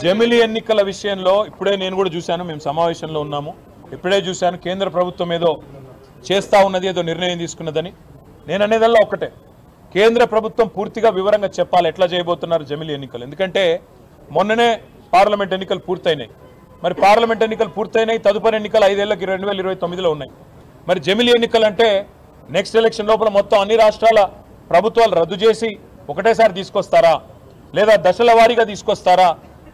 జమిలి ఎన్నికల విషయంలో ఇప్పుడే నేను కూడా చూశాను, మేము సమావేశంలో ఉన్నాము, ఇప్పుడే చూశాను కేంద్ర ప్రభుత్వం ఏదో చేస్తా ఉన్నది, ఏదో నిర్ణయం తీసుకున్నదని. నేను అనేదల్లా ఒక్కటే, కేంద్ర ప్రభుత్వం పూర్తిగా వివరంగా చెప్పాలి ఎట్లా చేయబోతున్నారు జమిలి ఎన్నికలు. ఎందుకంటే మొన్ననే పార్లమెంట్ ఎన్నికలు పూర్తయినాయి. మరి పార్లమెంట్ ఎన్నికలు పూర్తయినాయి, తదుపరి ఎన్నికలు 5 ఏళ్ళకి 2029లో ఉన్నాయి. మరి జమిలి ఎన్నికలు అంటే నెక్స్ట్ ఎలక్షన్ లోపల మొత్తం అన్ని రాష్ట్రాల ప్రభుత్వాలు రద్దు చేసి ఒకటేసారి తీసుకొస్తారా, లేదా దశల వారీగా తీసుకొస్తారా,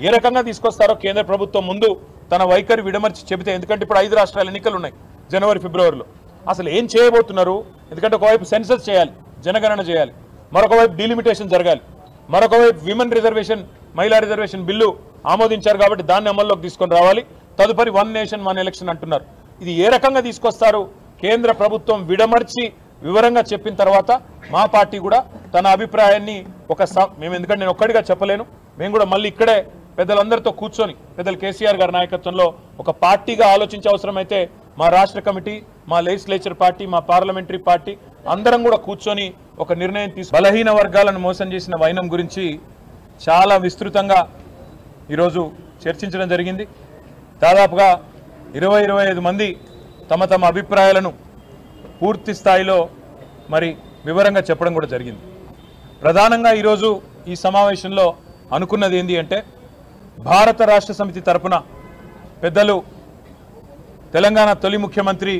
ఏ రకంగా తీసుకొస్తారో కేంద్ర ప్రభుత్వం ముందు తన వైఖరి విడమర్చి చెబితే. ఎందుకంటే ఇప్పుడు 5 రాష్ట్రాల ఎన్నికలు ఉన్నాయి జనవరి ఫిబ్రవరిలో. అసలు ఏం చేయబోతున్నారు? ఎందుకంటే ఒకవైపు సెన్సస్ చేయాలి, జనగణన చేయాలి, మరొక వైపు డీలిమిటేషన్ జరగాలి, మరొక వైపు విమెన్ రిజర్వేషన్, మహిళా రిజర్వేషన్ బిల్లు ఆమోదించారు కాబట్టి దాన్ని అమల్లోకి తీసుకొని రావాలి. తదుపరి 1 నేషన్ 1 ఎలక్షన్ అంటున్నారు. ఇది ఏ రకంగా తీసుకొస్తారు? కేంద్ర ప్రభుత్వం విడమర్చి వివరంగా చెప్పిన తర్వాత మా పార్టీ కూడా తన అభిప్రాయాన్ని మేము, ఎందుకంటే నేను ఒక్కడిగా చెప్పలేను, మేము కూడా మళ్ళీ ఇక్కడే పెద్దలందరితో కూర్చొని, పెద్దలు కేసీఆర్ గారి నాయకత్వంలో ఒక పార్టీగా ఆలోచించే అవసరమైతే మా రాష్ట్ర కమిటీ, మా లెజిస్లేచర్ పార్టీ, మా పార్లమెంటరీ పార్టీ అందరం కూడా కూర్చొని ఒక నిర్ణయం బలహీన వర్గాలను మోసం చేసిన వైనం గురించి చాలా విస్తృతంగా ఈరోజు చర్చించడం జరిగింది. దాదాపుగా 20-25 మంది తమ తమ అభిప్రాయాలను పూర్తి స్థాయిలో మరి వివరంగా చెప్పడం కూడా జరిగింది. ప్రధానంగా ఈరోజు ఈ సమావేశంలో అనుకున్నది ఏంటి అంటే, భారత రాష్ట్ర సమితి తరపున పెద్దలు తెలంగాణ తొలి ముఖ్యమంత్రి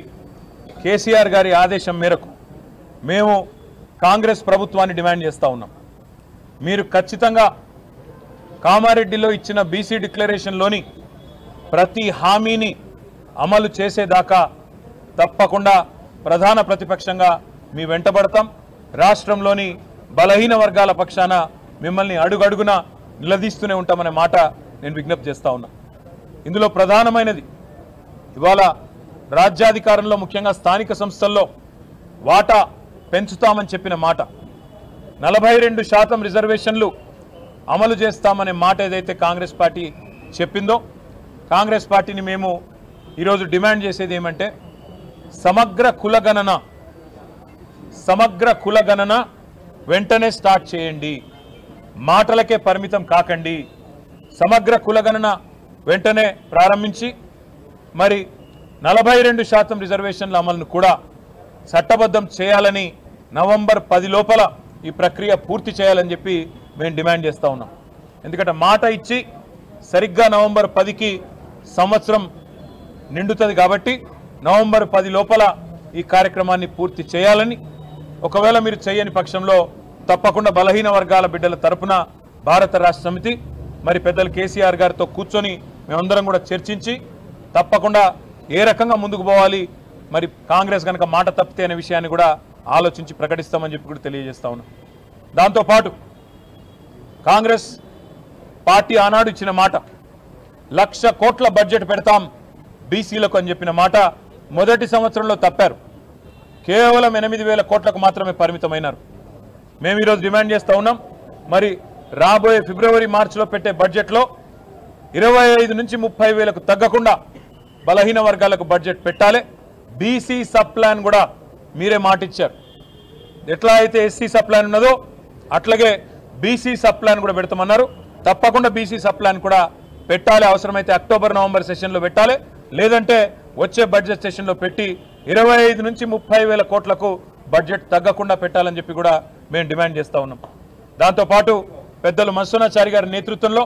కేసీఆర్ గారి ఆదేశం మేరకు మేము కాంగ్రెస్ ప్రభుత్వాన్ని డిమాండ్ చేస్తూ ఉన్నాం. మీరు ఖచ్చితంగా కామారెడ్డిలో ఇచ్చిన బీసీ డిక్లరేషన్లోని ప్రతి హామీని అమలు చేసేదాకా తప్పకుండా ప్రధాన ప్రతిపక్షంగా మీ వెంటబడతాం. రాష్ట్రంలోని బలహీన వర్గాల పక్షాన మిమ్మల్ని అడుగడుగున నిలదీస్తూనే ఉంటామనే మాట నేను విజ్ఞప్తి చేస్తూ ఉన్నా. ఇందులో ప్రధానమైనది ఇవాళ రాజ్యాధికారంలో ముఖ్యంగా స్థానిక సంస్థల్లో వాటా పెంచుతామని చెప్పిన మాట, 42% రిజర్వేషన్లు అమలు చేస్తామనే మాట ఏదైతే కాంగ్రెస్ పార్టీ చెప్పిందో, కాంగ్రెస్ పార్టీని మేము ఈరోజు డిమాండ్ చేసేది ఏమంటే, సమగ్ర కులగణన వెంటనే స్టార్ట్ చేయండి, మాటలకే పరిమితం కాకండి. సమగ్ర కులగణన వెంటనే ప్రారంభించి మరి 42% రిజర్వేషన్ల అమలును కూడా చట్టబద్ధం చేయాలని, నవంబర్ 10 లోపల ఈ ప్రక్రియ పూర్తి చేయాలని చెప్పి మేము డిమాండ్ చేస్తూ ఉన్నాం. ఎందుకంటే మాట ఇచ్చి సరిగ్గా నవంబర్ 10కి సంవత్సరం నిండుతుంది కాబట్టి నవంబర్ 10 లోపల ఈ కార్యక్రమాన్ని పూర్తి చేయాలని, ఒకవేళ మీరు చేయని పక్షంలో తప్పకుండా బలహీన వర్గాల బిడ్డల తరపున భారత రాష్ట్ర సమితి మరి పెద్దలు కేసీఆర్ గారితో కూర్చొని మేమందరం కూడా చర్చించి తప్పకుండా ఏ రకంగా ముందుకు పోవాలి, మరి కాంగ్రెస్ కనుక మాట తప్పితే అనే విషయాన్ని కూడా ఆలోచించి ప్రకటిస్తామని చెప్పి కూడా తెలియజేస్తా ఉన్నాం. దాంతోపాటు కాంగ్రెస్ పార్టీ ఆనాడు ఇచ్చిన మాట, 1,00,000 కోట్ల బడ్జెట్ పెడతాం బీసీలకు అని చెప్పిన మాట మొదటి సంవత్సరంలో తప్పారు. కేవలం 8,000 కోట్లకు మాత్రమే పరిమితమైనారు. మేము ఈరోజు డిమాండ్ చేస్తూ ఉన్నాం, మరి రాబోయే ఫిబ్రవరి మార్చిలో పెట్టే బడ్జెట్లో 25 నుంచి 30,000కు తగ్గకుండా బలహీన వర్గాలకు బడ్జెట్ పెట్టాలి. బీసీ సబ్ ప్లాన్ కూడా మీరే మాట ఇచ్చారు. ఎట్లా అయితే ఎస్సీ సబ్ ప్లాన్ ఉన్నదో అట్లాగే బీసీ సబ్ ప్లాన్ కూడా పెడతామన్నారు. తప్పకుండా బీసీ సబ్ ప్లాన్ కూడా పెట్టాలి. అవసరమైతే అక్టోబర్-నవంబర్ సెషన్లో పెట్టాలి, లేదంటే వచ్చే బడ్జెట్ సెషన్లో పెట్టి 25 నుంచి 30,000 కోట్లకు బడ్జెట్ తగ్గకుండా పెట్టాలని చెప్పి కూడా మేము డిమాండ్ చేస్తూ ఉన్నాం. దాంతోపాటు పెద్దలు మన్సూనాచారి గారి నేతృత్వంలో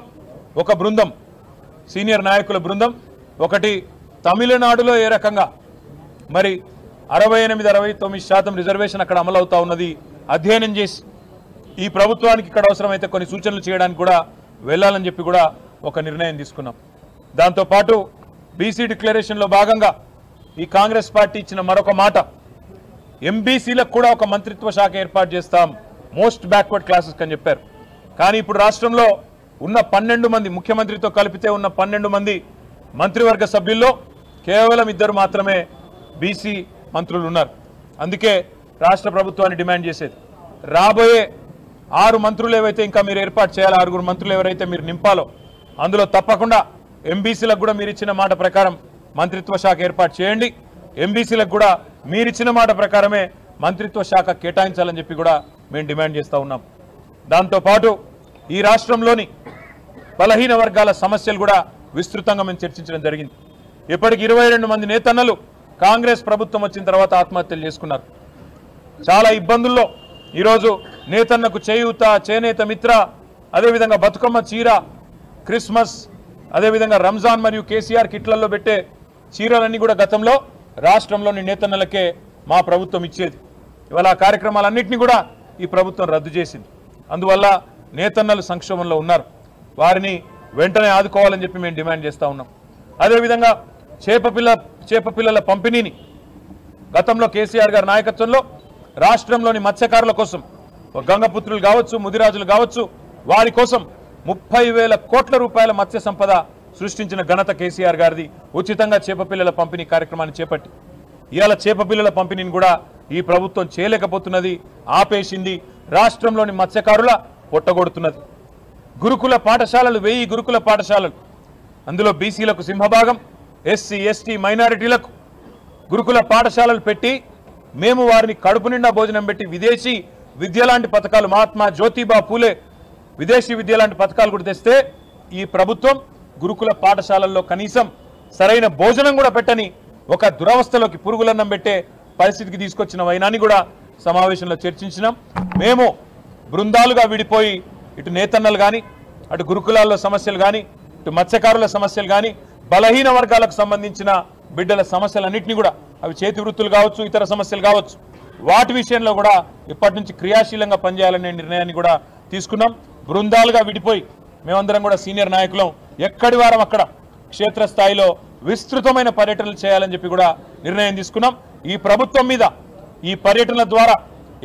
ఒక బృందం, సీనియర్ నాయకుల బృందం ఒకటి తమిళనాడులో ఏ రకంగా మరి 68-69% రిజర్వేషన్ అక్కడ అమలు అవుతా ఉన్నది అధ్యయనం చేసి ఈ ప్రభుత్వానికి ఇక్కడ అవసరమైతే కొన్ని సూచనలు చేయడానికి కూడా వెళ్ళాలని చెప్పి కూడా ఒక నిర్ణయం తీసుకున్నాం. దాంతోపాటు బీసీ డిక్లరేషన్లో భాగంగా ఈ కాంగ్రెస్ పార్టీ ఇచ్చిన మరొక మాట, ఎంబీసీలకు కూడా ఒక మంత్రిత్వ శాఖ ఏర్పాటు చేస్తాం, మోస్ట్ బ్యాక్వర్డ్ క్లాసెస్ అని చెప్పారు. కానీ ఇప్పుడు రాష్ట్రంలో ఉన్న 12 మంది, ముఖ్యమంత్రితో కలిపితే ఉన్న 12 మంది మంత్రివర్గ సభ్యుల్లో కేవలం 2 మాత్రమే బీసీ మంత్రులు ఉన్నారు. అందుకే రాష్ట్ర ప్రభుత్వాన్ని డిమాండ్ చేసేది, రాబోయే 6 మంత్రులు ఏవైతే ఇంకా మీరు ఏర్పాటు చేయాలి, 6 మంత్రులు ఎవరైతే మీరు నింపాలో అందులో తప్పకుండా ఎంబీసీలకు కూడా మీరు ఇచ్చిన మాట ప్రకారం మంత్రిత్వ శాఖ ఏర్పాటు చేయండి. ఎంబీసీలకు కూడా మీరు ఇచ్చిన మాట ప్రకారమే మంత్రిత్వ శాఖ కేటాయించాలని చెప్పి కూడా మేము డిమాండ్ చేస్తూ ఉన్నాం. దాంతోపాటు ఈ రాష్ట్రంలోని బలహీన వర్గాల సమస్యలు కూడా విస్తృతంగా మేము చర్చించడం జరిగింది. ఇప్పటికి 22 మంది నేతన్నలు కాంగ్రెస్ ప్రభుత్వం వచ్చిన తర్వాత ఆత్మహత్యలు చేసుకున్నారు. చాలా ఇబ్బందుల్లో ఈరోజు నేతన్నకు చేయూత, చేనేత మిత్ర, అదేవిధంగా బతుకమ్మ చీర, క్రిస్మస్, అదేవిధంగా రంజాన్ మరియు కేసీఆర్ కిట్లలో పెట్టే చీరలన్నీ కూడా గతంలో రాష్ట్రంలోని నేతన్నలకే మా ప్రభుత్వం ఇచ్చేది. ఇవాళ ఆ కార్యక్రమాలన్నింటినీ కూడా ఈ ప్రభుత్వం రద్దు చేసింది. అందువల్ల నేతన్నలు సంక్షోభంలో ఉన్నారు. వారిని వెంటనే ఆదుకోవాలని చెప్పి మేము డిమాండ్ చేస్తూ ఉన్నాం. అదేవిధంగా చేపపిల్లల పంపిణీని గతంలో కేసీఆర్ గారి నాయకత్వంలో రాష్ట్రంలోని మత్స్యకారుల కోసం, గంగపుత్రులు కావచ్చు, ముదిరాజులు కావచ్చు, వారి కోసం 30,000 కోట్ల రూపాయల మత్స్య సంపద సృష్టించిన ఘనత కేసీఆర్ గారిది. ఉచితంగా చేపపిల్లల పంపిణీ కార్యక్రమాన్ని చేపట్టి ఇవాళ చేపపిల్లల పంపిణీని కూడా ఈ ప్రభుత్వం చేయలేకపోతున్నది, ఆపేసింది. రాష్ట్రంలోని మత్స్యకారుల పొట్టగొడుతున్నది. గురుకుల పాఠశాలలు 1000 గురుకుల పాఠశాలలు, అందులో బీసీలకు సింహభాగం, ఎస్సీ ఎస్టీ మైనారిటీలకు గురుకుల పాఠశాలలు పెట్టి మేము వారిని కడుపు నిండా భోజనం పెట్టి విదేశీ విద్య లాంటి పథకాలు, మహాత్మా జ్యోతిబా పూలే విదేశీ విద్య లాంటి పథకాలు కూడా తెస్తే ఈ ప్రభుత్వం గురుకుల పాఠశాలల్లో కనీసం సరైన భోజనం కూడా పెట్టని ఒక దురవస్థలోకి, పురుగులన్నం పెట్టే పరిస్థితికి తీసుకొచ్చిన వైనాన్ని కూడా సమావేశంలో చర్చించినాం. మేము బృందాలుగా విడిపోయి ఇటు నేతన్నలు కానీ, అటు గురుకులాల్లో సమస్యలు కానీ, ఇటు మత్స్యకారుల సమస్యలు కానీ, బలహీన వర్గాలకు సంబంధించిన బిడ్డల సమస్యలన్నింటినీ కూడా, అవి చేతి వృత్తులు కావచ్చు, ఇతర సమస్యలు కావచ్చు, వాటి విషయంలో కూడా ఇప్పటి నుంచి క్రియాశీలంగా పనిచేయాలనే నిర్ణయాన్ని కూడా తీసుకున్నాం. బృందాలుగా విడిపోయి మేమందరం కూడా సీనియర్ నాయకులం ఎక్కడి వారం అక్కడ క్షేత్రస్థాయిలో విస్తృతమైన పర్యటనలు చేయాలని చెప్పి కూడా నిర్ణయం తీసుకున్నాం. ఈ ప్రభుత్వం మీద ఈ పర్యటనల ద్వారా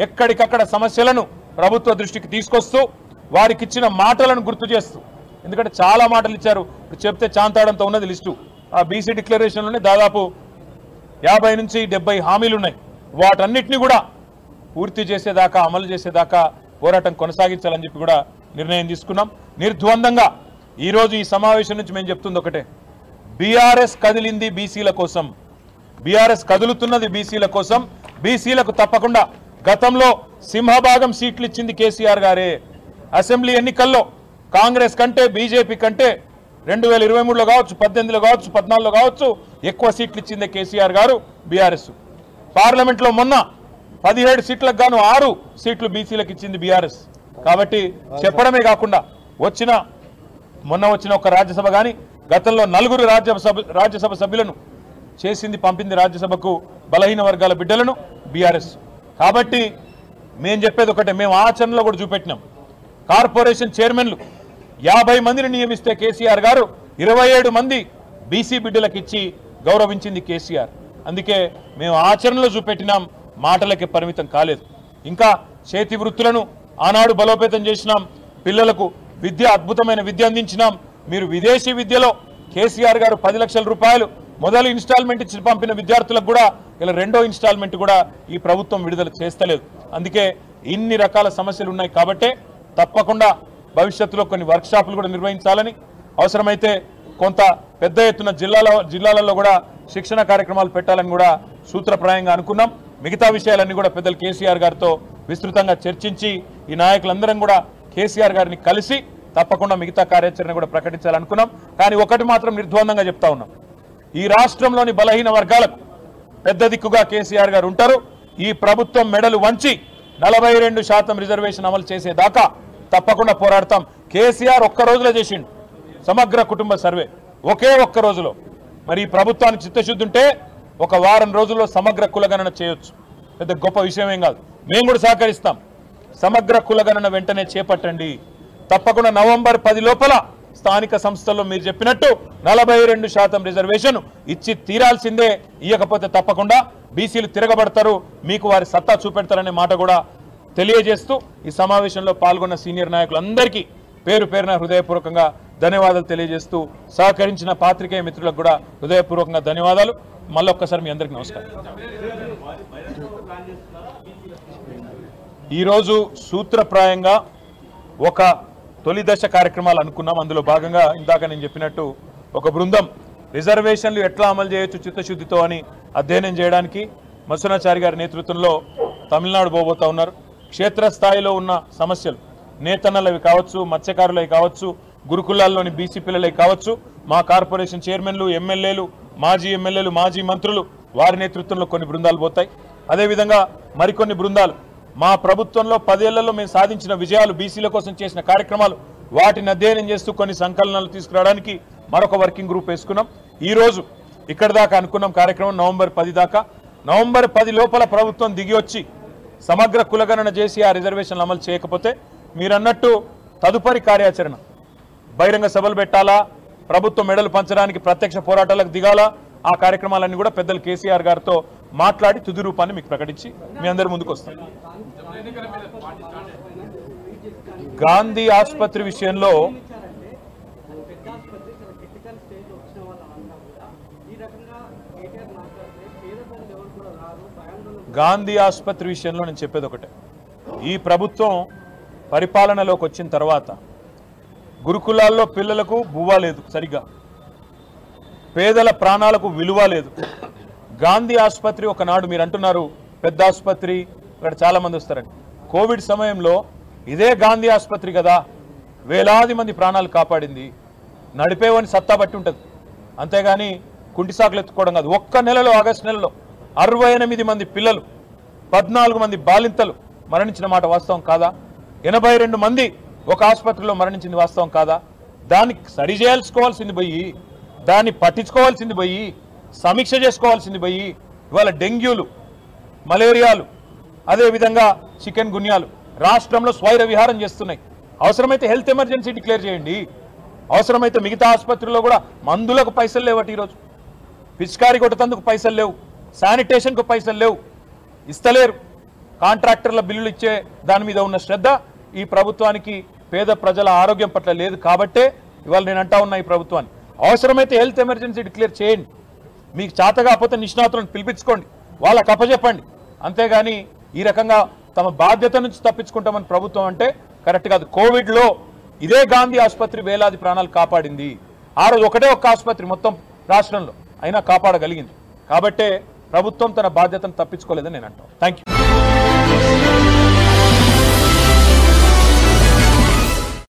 ఎక్కడికక్కడ సమస్యలను ప్రభుత్వ దృష్టికి తీసుకొస్తూ వారికి ఇచ్చిన మాటలను గుర్తు చేస్తూ, ఎందుకంటే చాలా మాటలు ఇచ్చారు, చెప్తే చాంతాడంతో ఉన్నది లిస్టు. ఆ బీసీ డిక్లరేషన్లోనే దాదాపు 50 నుంచి 70 హామీలు ఉన్నాయి. వాటన్నిటిని కూడా పూర్తి చేసేదాకా, అమలు చేసేదాకా పోరాటం కొనసాగించాలని చెప్పి కూడా నిర్ణయం తీసుకున్నాం. నిర్ద్వందంగా ఈరోజు ఈ సమావేశం నుంచి మేము చెప్తుంది ఒకటే, బీఆర్ఎస్ కదిలింది బీసీల కోసం, బీఆర్ఎస్ కదులుతున్నది బీసీల కోసం. బీసీలకు తప్పకుండా గతంలో సింహభాగం సీట్లు ఇచ్చింది కేసీఆర్ గారే. అసెంబ్లీ ఎన్నికల్లో కాంగ్రెస్ కంటే, బీజేపీ కంటే 2023లో కావచ్చు, 18లో కావచ్చు, 14లో కావచ్చు ఎక్కువ సీట్లు ఇచ్చింది కేసీఆర్ గారు, బీఆర్ఎస్. పార్లమెంట్లో మొన్న 17 సీట్లకు గాను 6 సీట్లు బీసీలకు ఇచ్చింది బీఆర్ఎస్. కాబట్టి చెప్పడమే కాకుండా మొన్న వచ్చిన ఒక రాజ్యసభ కానీ, గతంలో 4 రాజ్యసభ సభ్యులను చేసింది, పంపింది రాజ్యసభకు బలహీన వర్గాల బిడ్డలను బీఆర్ఎస్. కాబట్టి మేము చెప్పేది ఒకటే, మేము ఆచరణలో కూడా చూపెట్టినాం. కార్పొరేషన్ చైర్మన్లు 50 మందిని నియమిస్తే కేసీఆర్ గారు 27 మంది బీసీ బిడ్డలకు ఇచ్చి గౌరవించింది కేసీఆర్. అందుకే మేము ఆచరణలో చూపెట్టినాం, మాటలకే పరిమితం కాలేదు. ఇంకా చేతి వృత్తులను ఆనాడు బలోపేతం చేసినాం. పిల్లలకు విద్య, అద్భుతమైన విద్య అందించినాం. మీరు విదేశీ విద్యలో కేసీఆర్ గారు 10 లక్షల రూపాయలు మొదలు ఇన్స్టాల్మెంట్ ఇచ్చి పంపిన విద్యార్థులకు కూడా ఇలా 2వ ఇన్స్టాల్మెంట్ కూడా ఈ ప్రభుత్వం విడుదల చేస్తలేదు. అందుకే ఇన్ని రకాల సమస్యలు ఉన్నాయి. కాబట్టే తప్పకుండా భవిష్యత్తులో కొన్ని వర్క్షాపులు కూడా నిర్వహించాలని, అవసరమైతే కొంత పెద్ద ఎత్తున జిల్లాలలో కూడా శిక్షణ కార్యక్రమాలు పెట్టాలని కూడా సూత్రప్రాయంగా అనుకున్నాం. మిగతా విషయాలన్నీ కూడా పెద్దలు కేసీఆర్ గారితో విస్తృతంగా చర్చించి ఈ నాయకులందరం కూడా కేసీఆర్ గారిని కలిసి తప్పకుండా మిగతా కార్యాచరణ కూడా ప్రకటించాలనుకున్నాం. కానీ ఒకటి మాత్రం నిర్ద్వందంగా చెప్తా ఉన్నాం, ఈ రాష్ట్రంలోని బలహీన వర్గాలకు పెద్ద దిక్కుగా కేసీఆర్ గారు ఉంటారు. ఈ ప్రభుత్వం మెడలు వంచి 42% రిజర్వేషన్ అమలు చేసేదాకా తప్పకుండా పోరాడతాం. కేసీఆర్ ఒక్క రోజులో చేసిండు సమగ్ర కుటుంబ సర్వే, ఒకే ఒక్క రోజులో. మరి ఈ ప్రభుత్వానికి చిత్తశుద్ధి ఉంటే ఒక వారం రోజుల్లో సమగ్ర కులగణన చేయొచ్చు, పెద్ద గొప్ప విషయం ఏం కాదు. మేము కూడా సహకరిస్తాం. సమగ్ర కులగణన వెంటనే చేపట్టండి. తప్పకుండా నవంబర్ 10 లోపల స్థానిక సంస్థల్లో మీరు చెప్పినట్టు 42% రిజర్వేషన్ ఇచ్చి తీరాల్సిందే. ఇవ్వకపోతే తప్పకుండా బీసీలు తిరగబడతారు, మీకు వారి సత్తా చూపెడతారనే మాట కూడా తెలియజేస్తూ ఈ సమావేశంలో పాల్గొన్న సీనియర్ నాయకులందరికీ పేరు పేరున హృదయపూర్వకంగా ధన్యవాదాలు తెలియజేస్తూ సహకరించిన పాత్రికేయ మిత్రులకు కూడా హృదయపూర్వకంగా ధన్యవాదాలు. మళ్ళొక్కసారి మీ అందరికీ నమస్కారం. ఈరోజు సూత్రప్రాయంగా ఒక తొలి దశ కార్యక్రమాలు అనుకున్నాం. అందులో భాగంగా ఇందాక నేను చెప్పినట్టు ఒక బృందం రిజర్వేషన్లు ఎట్లా అమలు చేయొచ్చు చిత్తశుద్ధితో అని అధ్యయనం చేయడానికి మత్స్యనాచారి గారి నేతృత్వంలో తమిళనాడు పోబోతా ఉన్నారు. క్షేత్రస్థాయిలో ఉన్న సమస్యలు, నేతన్నలవి కావచ్చు, మత్స్యకారులవి కావచ్చు, గురుకులాల్లోని బీసీ పిల్లలే కావచ్చు, మా కార్పొరేషన్ చైర్మన్లు, ఎమ్మెల్యేలు, మాజీ ఎమ్మెల్యేలు, మాజీ మంత్రులు వారి నేతృత్వంలో కొన్ని బృందాలు పోతాయి. అదేవిధంగా మరికొన్ని బృందాలు మా ప్రభుత్వంలో 10 ఏళ్లలో మేము సాధించిన విజయాలు, బీసీల కోసం చేసిన కార్యక్రమాలు వాటిని అధ్యయనం చేస్తూ కొన్ని సంకలనాలు తీసుకురావడానికి మరొక వర్కింగ్ గ్రూప్ వేసుకున్నాం. ఈరోజు ఇక్కడ దాకా అనుకున్నాం కార్యక్రమం నవంబర్ 10 దాకా. నవంబర్ 10 లోపల ప్రభుత్వం దిగి వచ్చి సమగ్ర కులగణన చేసి ఆ రిజర్వేషన్లు అమలు చేయకపోతే మీరన్నట్టు తదుపరి కార్యాచరణ బహిరంగ సభలు పెట్టాలా, ప్రభుత్వం మెడలు పంచడానికి ప్రత్యక్ష పోరాటాలకు దిగాలా, ఆ కార్యక్రమాలన్నీ కూడా పెద్దలు కేసీఆర్ గారితో మాట్లాడి తుది రూపాన్ని మీకు ప్రకటించి మీ అందరి ముందుకు వస్తాం. గాంధీ ఆసుపత్రి విషయంలో నేను చెప్పేది ఒకటే, ఈ ప్రభుత్వం పరిపాలనలోకి వచ్చిన తర్వాత గురుకులాల్లో పిల్లలకు బువ్వ లేదు, సరిగ్గా పేదల ప్రాణాలకు విలువ లేదు. గాంధీ ఆసుపత్రి ఒకనాడు మీరు అంటున్నారు పెద్ద ఆసుపత్రి, ఇక్కడ చాలా మంది వస్తారండి. కోవిడ్ సమయంలో ఇదే గాంధీ ఆసుపత్రి కదా వేలాది మంది ప్రాణాలు కాపాడింది. నడిపేవని సత్తా బట్టి ఉంటుంది, అంతేగాని కుంటి సాకులు ఎత్తుకోవడం కాదు. ఒక్క నెలలో, ఆగస్టు నెలలో 68 మంది పిల్లలు, 14 మంది బాలింతలు మరణించిన మాట వాస్తవం కాదా? 82 మంది ఒక ఆసుపత్రిలో మరణించింది వాస్తవం కాదా? దాన్ని సరిచేయాల్సుకోవాల్సింది పోయి, దాన్ని పట్టించుకోవాల్సింది పోయి, సమీక్ష చేసుకోవాల్సింది పోయి ఇవాళ డెంగ్యూలు, మలేరియాలు, అదేవిధంగా చికెన్ గున్యాలు రాష్ట్రంలో స్వైర విహారం చేస్తున్నాయి. అవసరమైతే హెల్త్ ఎమర్జెన్సీ డిక్లేర్ చేయండి. అవసరమైతే మిగతా ఆసుపత్రుల్లో కూడా మందులకు పైసలు లేవట, ఈరోజు పిచికారి కొట్టేందుకు పైసలు లేవు, శానిటేషన్కు పైసలు లేవు, ఇస్తలేరు. కాంట్రాక్టర్ల బిల్లులు ఇచ్చే దాని మీద ఉన్న శ్రద్ధ ఈ ప్రభుత్వానికి పేద ప్రజల ఆరోగ్యం పట్ల లేదు. కాబట్టే ఇవాళ నేను అంటా ఉన్నా ఈ ప్రభుత్వాన్ని, అవసరమైతే హెల్త్ ఎమర్జెన్సీ డిక్లేర్ చేయండి. మీకు చేత కాకపోతే నిష్ణాతులను పిలిపించుకోండి, వాళ్ళకి అప్పచెప్పండి. అంతేగాని ఈ రకంగా తమ బాధ్యత నుంచి తప్పించుకుంటామని ప్రభుత్వం అంటే కరెక్ట్ కాదు. కోవిడ్లో ఇదే గాంధీ ఆసుపత్రి వేలాది ప్రాణాలు కాపాడింది. ఆ రోజు ఒకటే ఒక్క ఆసుపత్రి మొత్తం రాష్ట్రంలో అయినా కాపాడగలిగింది. కాబట్టే ప్రభుత్వం తన బాధ్యతను తప్పించుకోలేదని నేను అంటాను. Thank you.